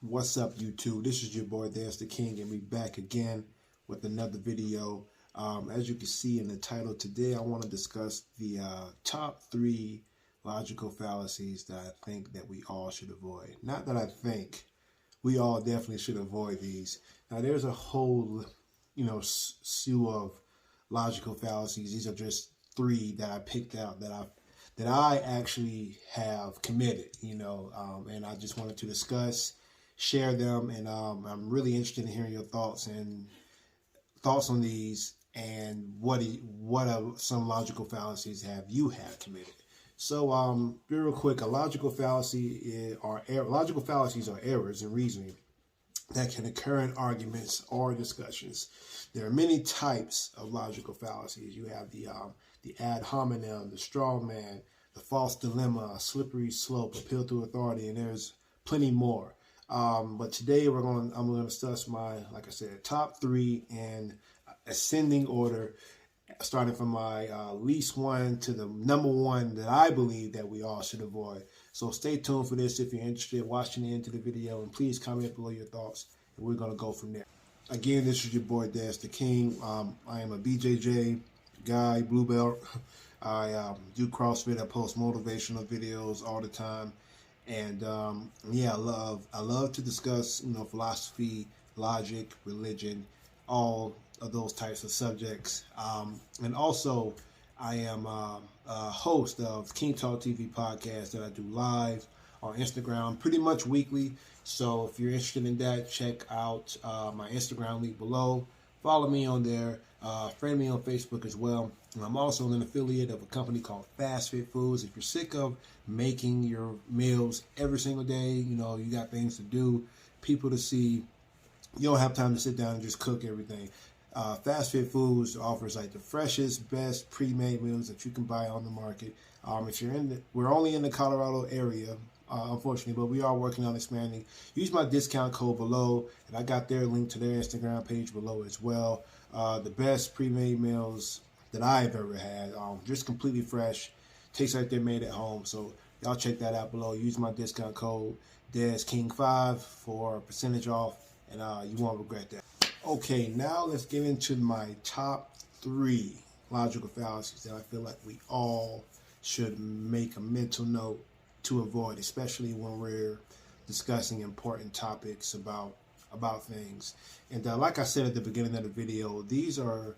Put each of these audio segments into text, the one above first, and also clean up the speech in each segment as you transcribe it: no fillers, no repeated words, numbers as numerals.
What's up, YouTube? This is your boy, There's the King, and we back again with another video. As you can see in the title today, I want to discuss the top 3 logical fallacies that I think that we all should avoid. Not that I think, we all definitely should avoid these. Now, there's a whole, slew of logical fallacies. These are just 3 that I picked out that I actually have committed, and I just wanted to discuss, share them, and I'm really interested in hearing your thoughts on these, and what are some logical fallacies have you committed. So real quick, logical fallacies are errors in reasoning that can occur in arguments or discussions. There are many types of logical fallacies. You have the ad hominem, the strawman, the false dilemma, slippery slope, appeal to authority, and there's plenty more. But today I'm going to discuss like I said, top 3 in ascending order, starting from my least one to the number 1 that I believe that we all should avoid. So stay tuned for this if you're interested, watching the end of the video, and please comment below your thoughts, and we're going to go from there. Again, this is your boy, There's the King. I am a BJJ guy, blue belt. I do CrossFit. I post motivational videos all the time. And yeah, I love to discuss, philosophy, logic, religion, all of those types of subjects. And also, I am a host of King Talk TV podcast that I do live on Instagram pretty much weekly. So if you're interested in that, check out my Instagram link below. Follow me on there. Friend me on Facebook as well. And I'm also an affiliate of a company called Fast Fit Foods. If you're sick of making your meals every single day, you got things to do, people to see, you don't have time to sit down and just cook everything. Fast Fit Foods offers like the freshest, best pre-made meals that you can buy on the market. If you're we're only in the Colorado area, unfortunately, but we are working on expanding. Use my discount code below, and I got their link to their Instagram page below as well. The best pre-made meals that I've ever had, just completely fresh, tastes like they're made at home. So y'all check that out below. Use my discount code DESKING5 for a percentage off, and you won't regret that. Okay, now let's get into my top 3 logical fallacies that I feel like we all should make a mental note to avoid, especially when we're discussing important topics about things. And like I said at the beginning of the video, these are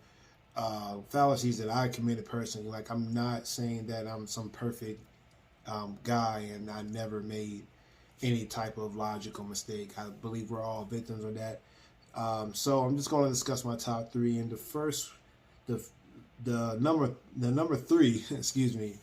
fallacies that I committed personally. Like, I'm not saying that I'm some perfect guy and I never made any type of logical mistake. I believe we're all victims of that. So I'm just going to discuss my top 3. And the number 3, excuse me,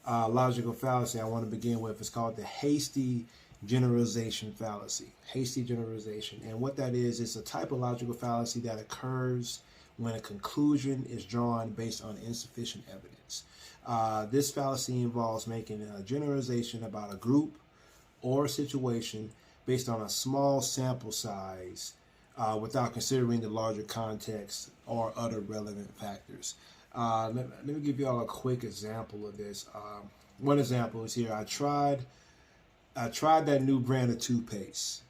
logical fallacy I want to begin with is called the hasty generalization fallacy. Hasty generalization. And what that is, it's a type of logical fallacy that occurs when a conclusion is drawn based on insufficient evidence. This fallacy involves making a generalization about a group or situation based on a small sample size without considering the larger context or other relevant factors. Let me give you all a quick example of this. One example is here. I tried that new brand of toothpaste,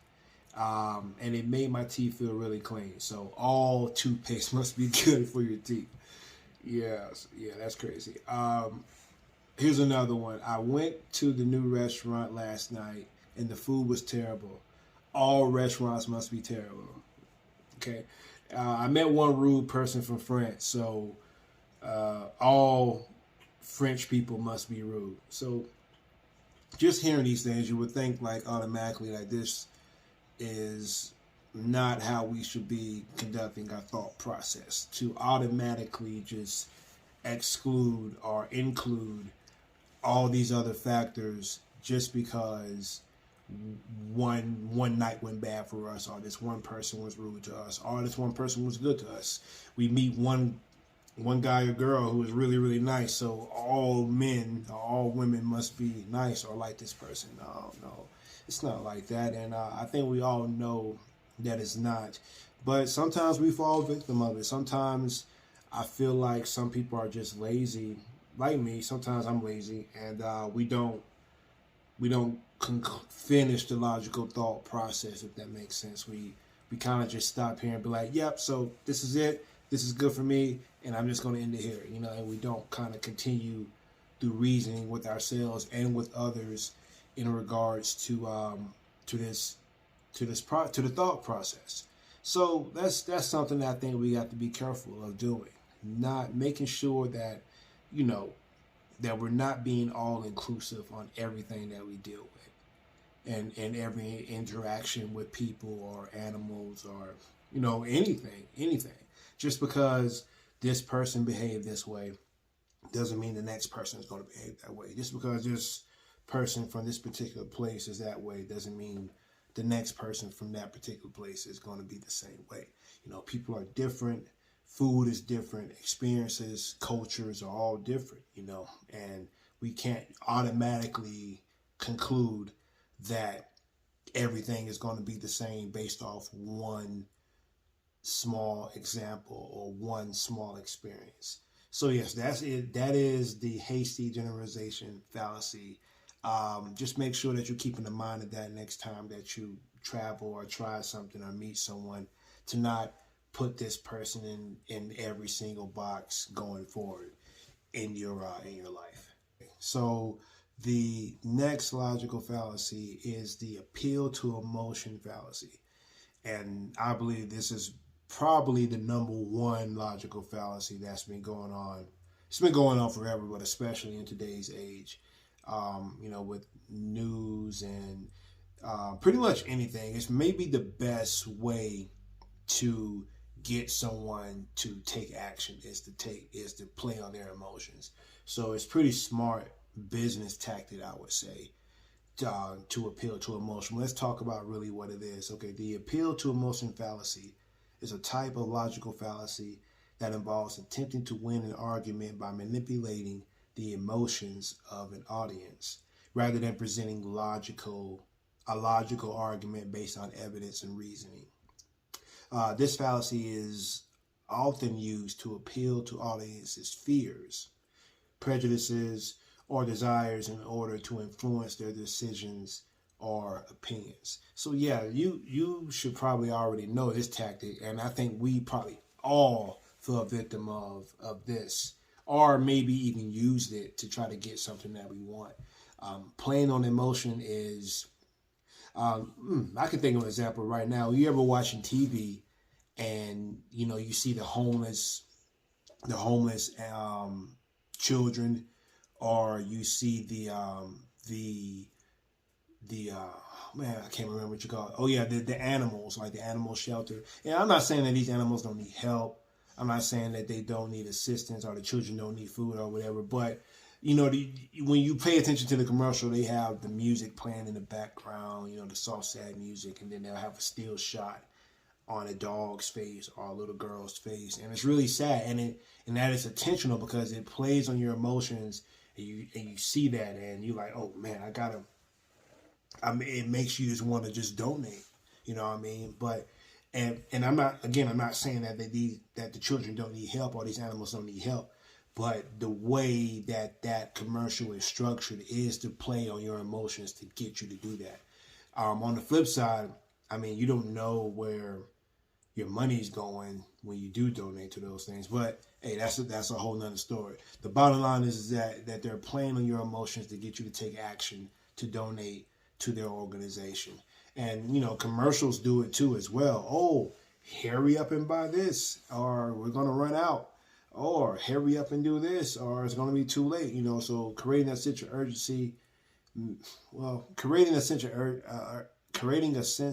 and it made my teeth feel really clean. So all toothpaste must be good for your teeth. Yeah, that's crazy. Here's another one. I went to the new restaurant last night, and the food was terrible. All restaurants must be terrible. Okay. I met one rude person from France, so all French people must be rude. So just hearing these things, you would think like automatically like this is not how we should be conducting our thought process, to automatically just exclude or include all these other factors just because one night went bad for us, or this one person was rude to us, or this one person was good to us. We meet one guy or girl who is really, really nice, so all men or all women must be nice or like this person. No, it's not like that. And I think we all know that it's not. But sometimes we fall victim of it. Sometimes I feel like some people are just lazy, like me. Sometimes I'm lazy, and we don't finish the logical thought process, if that makes sense. We kind of just stop here and be like, yep, so this is it. This is good for me, and I'm just going to end it here, and we don't kind of continue through reasoning with ourselves and with others in regards to the thought process. So that's something that I think we have to be careful of doing, not making sure that that we're not being all inclusive on everything that we deal with, and every interaction with people or animals or anything. Just because this person behaved this way doesn't mean the next person is going to behave that way. Just because this person from this particular place is that way doesn't mean the next person from that particular place is going to be the same way. People are different. Food is different. Experiences, cultures are all different, and we can't automatically conclude that everything is going to be the same based off one small example or one small experience. So yes, that's it. That is the hasty generalization fallacy. Just make sure that you're keeping in mind of that next time that you travel or try something or meet someone, to not put this person in every single box going forward in your life. So the next logical fallacy is the appeal to emotion fallacy. And I believe this is probably the number one logical fallacy that's been going on. It's been going on forever, but especially in today's age, with news and pretty much anything. It's maybe the best way to get someone to take action is to play on their emotions. So it's pretty smart business tactic, I would say, to appeal to emotion. Let's talk about really what it is. Okay, the appeal to emotion fallacy is a type of logical fallacy that involves attempting to win an argument by manipulating the emotions of an audience rather than presenting a logical argument based on evidence and reasoning. This fallacy is often used to appeal to audiences' fears, prejudices, or desires in order to influence their decisions or opinions. So yeah, you should probably already know this tactic, and I think we probably all fell a victim of this, or maybe even used it to try to get something that we want. Playing on emotion is, I can think of an example right now. You ever watching TV and you see the homeless children, or you see the man, I can't remember what you call it. Oh yeah, the animals, like the animal shelter. And I'm not saying that these animals don't need help. I'm not saying that they don't need assistance or the children don't need food or whatever. But when you pay attention to the commercial, they have the music playing in the background, the soft sad music, and then they'll have a still shot on a dog's face or a little girl's face, and it's really sad, and that is intentional because it plays on your emotions, and you see that, and you're like, oh man, it makes you just want to just donate, you know what I mean? But and I'm not saying that that the children don't need help or these animals don't need help, but the way that commercial is structured is to play on your emotions to get you to do that. On the flip side, you don't know where your money's going when you do donate to those things, but hey, that's a whole nother story. The bottom line is that they're playing on your emotions to get you to take action to donate to their organization. And commercials do it too as well. Oh, hurry up and buy this, or we're gonna run out, or hurry up and do this, or it's gonna be too late. So creating a sense of urgency. Well, creating a sense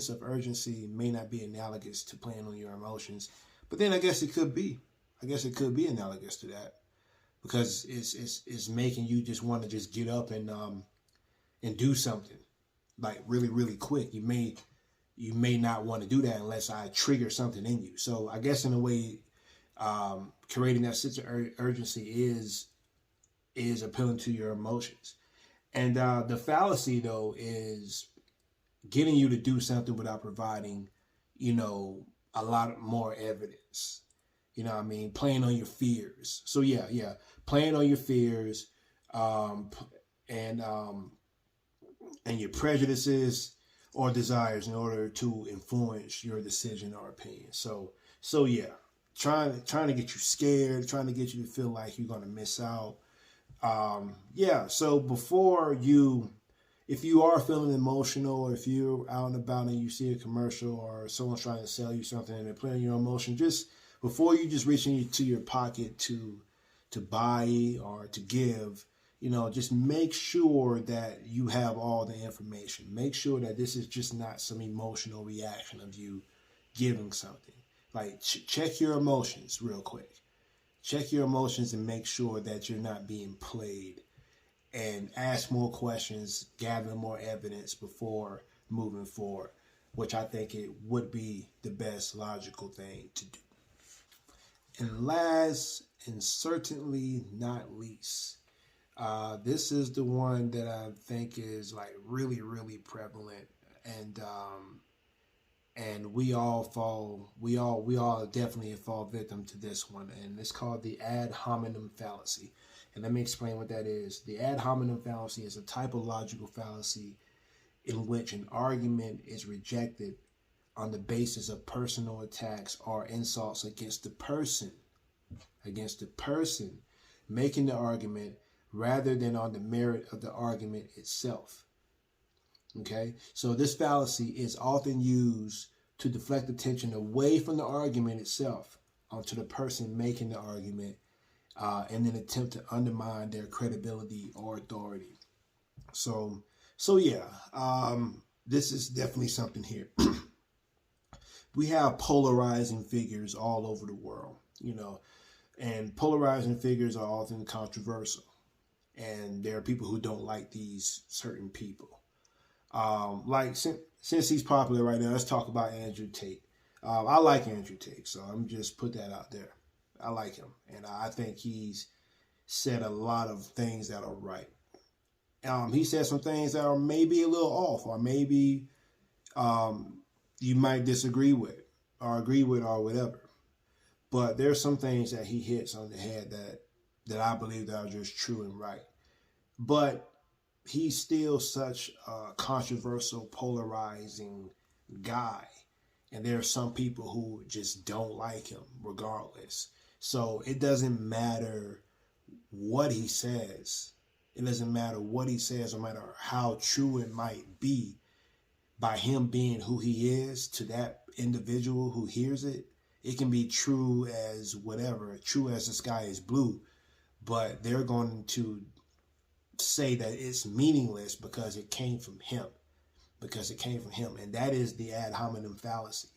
of urgency may not be analogous to playing on your emotions, but then I guess it could be. I guess it could be analogous to that, because it's making you just want to just get up and do something like really, really quick. You may not want to do that unless I trigger something in you. So I guess in a way, creating that sense of urgency is appealing to your emotions. And the fallacy, though, is getting you to do something without providing, a lot more evidence. Playing on your fears. So playing on your fears, and and your prejudices or desires in order to influence your decision or opinion. So yeah, trying to get you scared, trying to get you to feel like you're gonna miss out. Yeah. So if you are feeling emotional, or if you're out and about and you see a commercial or someone's trying to sell you something and they're playing your emotion, just before you just reach into your pocket to buy or to give, just make sure that you have all the information. Make sure that this is just not some emotional reaction of you giving something. Like, check your emotions real quick. Check your emotions and make sure that you're not being played. And ask more questions, gather more evidence before moving forward, which I think it would be the best logical thing to do. And last, and certainly not least, this is the one that I think is like really, really prevalent, and we all definitely fall victim to this one, and it's called the Ad Hominem Fallacy. And let me explain what that is. The Ad Hominem Fallacy is a typological fallacy in which an argument is rejected on the basis of personal attacks or insults against the person making the argument, rather than on the merit of the argument itself. Okay, so this fallacy is often used to deflect attention away from the argument itself onto the person making the argument, in an attempt to undermine their credibility or authority. So yeah, this is definitely something here. We have polarizing figures all over the world, and polarizing figures are often controversial, and there are people who don't like these certain people. Like since he's popular right now, let's talk about Andrew Tate. I like Andrew Tate, so I'm just put that out there. I like him, and I think he's said a lot of things that are right. He said some things that are maybe a little off, or maybe you might disagree with, or agree with, or whatever. But there's some things that he hits on the head that I believe that are just true and right. But he's still such a controversial, polarizing guy. And there are some people who just don't like him regardless. So it doesn't matter what he says. It doesn't matter what he says, no matter how true it might be. By him being who he is to that individual who hears it, it can be true as whatever, true as the sky is blue. But they're going to say that it's meaningless because it came from him. And that is the ad hominem fallacy.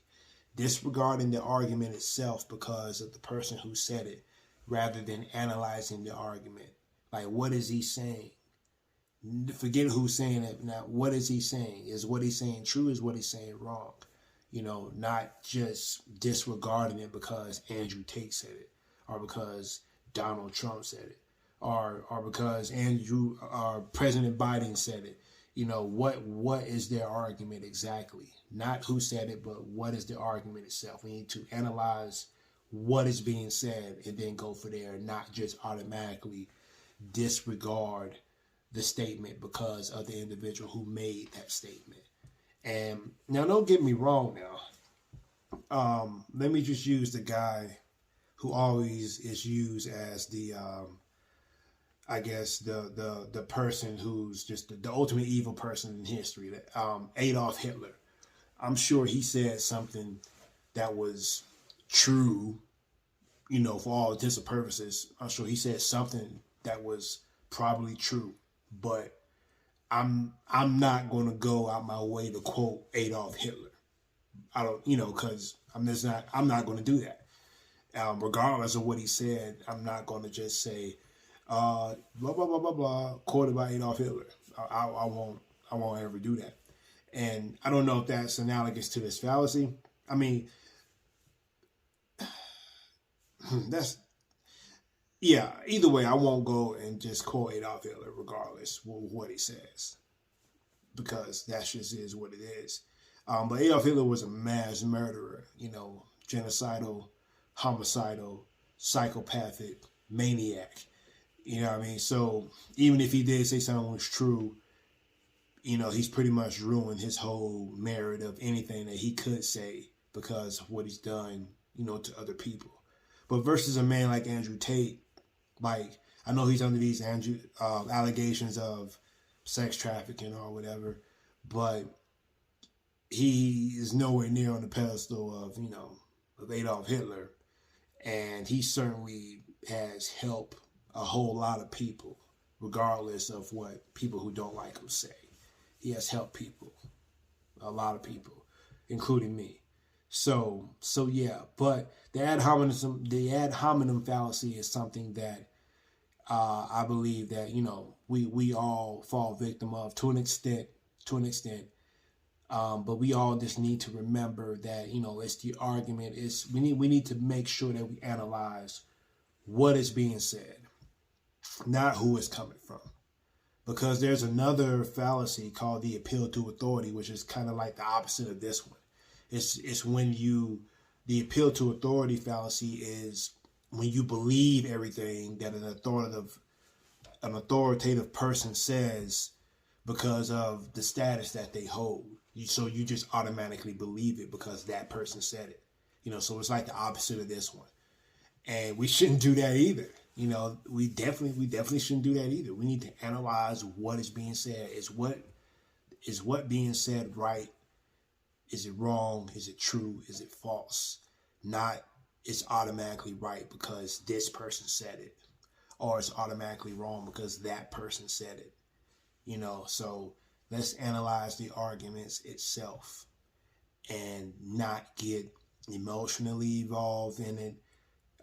Disregarding the argument itself because of the person who said it, rather than analyzing the argument. Like, what is he saying? Forget who's saying it. Now, what is he saying? Is what he's saying true? Is what he's saying wrong? Not just disregarding it because Andrew Tate said it, or because Donald Trump said it, or because President Biden said it. What is their argument exactly? Not who said it, but what is the argument itself? We need to analyze what is being said and then go for there, not just automatically disregard the statement because of the individual who made that statement. And now, don't get me wrong now. Let me just use the guy who always is used as the I guess the person who's just the ultimate evil person in history, Adolf Hitler. I'm sure he said something that was true, for all intents and purposes. I'm sure he said something that was probably true, but I'm not going to go out my way to quote Adolf Hitler. I don't, because I'm not going to do that. Regardless of what he said, I'm not going to just say, blah, blah, blah, blah, blah, quoted by Adolf Hitler. I won't ever do that. And I don't know if that's analogous to this fallacy. I mean, either way, I won't go and just quote Adolf Hitler regardless of what he says, because that just is what it is. But Adolf Hitler was a mass murderer, genocidal, homicidal, psychopathic, maniac. You know what I mean? So even if he did say something was true, you know, he's pretty much ruined his whole merit of anything that he could say because of what he's done, you know, to other people. But versus a man like Andrew Tate, like, I know he's under these allegations of sex trafficking or whatever, but he is nowhere near on the pedestal of, you know, of Adolf Hitler. And he certainly has helped a whole lot of people, regardless of what people who don't like him say. He has helped people, a lot of people, including me. So yeah. But the ad hominem fallacy is something that I believe that, you know, we all fall victim of to an extent. But we all just need to remember that, you know, it's the argument. We need to make sure that we analyze what is being said, not who it's coming from. Because there's another fallacy called the appeal to authority, which is kind of like the opposite of this one. It's when the appeal to authority fallacy is when you believe everything that an authoritative person says because of the status that they hold. So you just automatically believe it because that person said it. You know, so it's like the opposite of this one. And we shouldn't do that either. You know, we definitely shouldn't do that either. We need to analyze what is being said. Is what being said right? Is it wrong? Is it true? Is it false? Not it's automatically right because this person said it, or it's automatically wrong because that person said it. You know, so let's analyze the arguments itself and not get emotionally involved in it,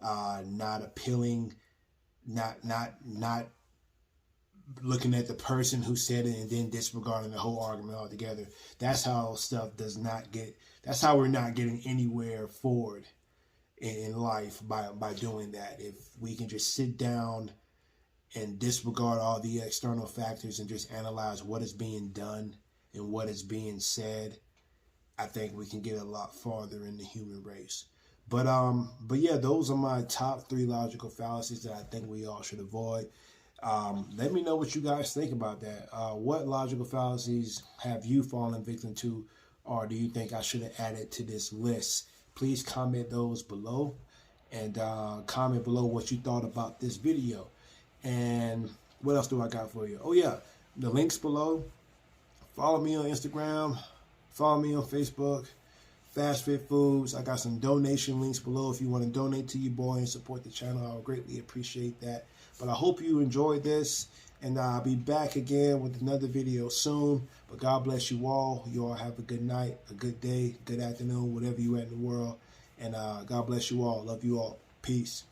not appealing, not looking at the person who said it and then disregarding the whole argument altogether. That's how stuff that's how we're not getting anywhere forward in life by doing that. If we can just sit down and disregard all the external factors and just analyze what is being done and what is being said, I think we can get a lot farther in the human race. But yeah, those are my top 3 logical fallacies that I think we all should avoid. Let me know what you guys think about that. What logical fallacies have you fallen victim to, or do you think I should have added to this list? Please comment those below, and comment below what you thought about this video. And what else do I got for you? Oh yeah, the links below. Follow me on Instagram. Follow me on Facebook. Fast Fit Foods. I got some donation links below if you want to donate to your boy and support the channel. I would greatly appreciate that. But I hope you enjoyed this, and I'll be back again with another video soon. But God bless you all. You all have a good night, a good day, good afternoon, whatever you at in the world. And God bless you all. Love you all. Peace.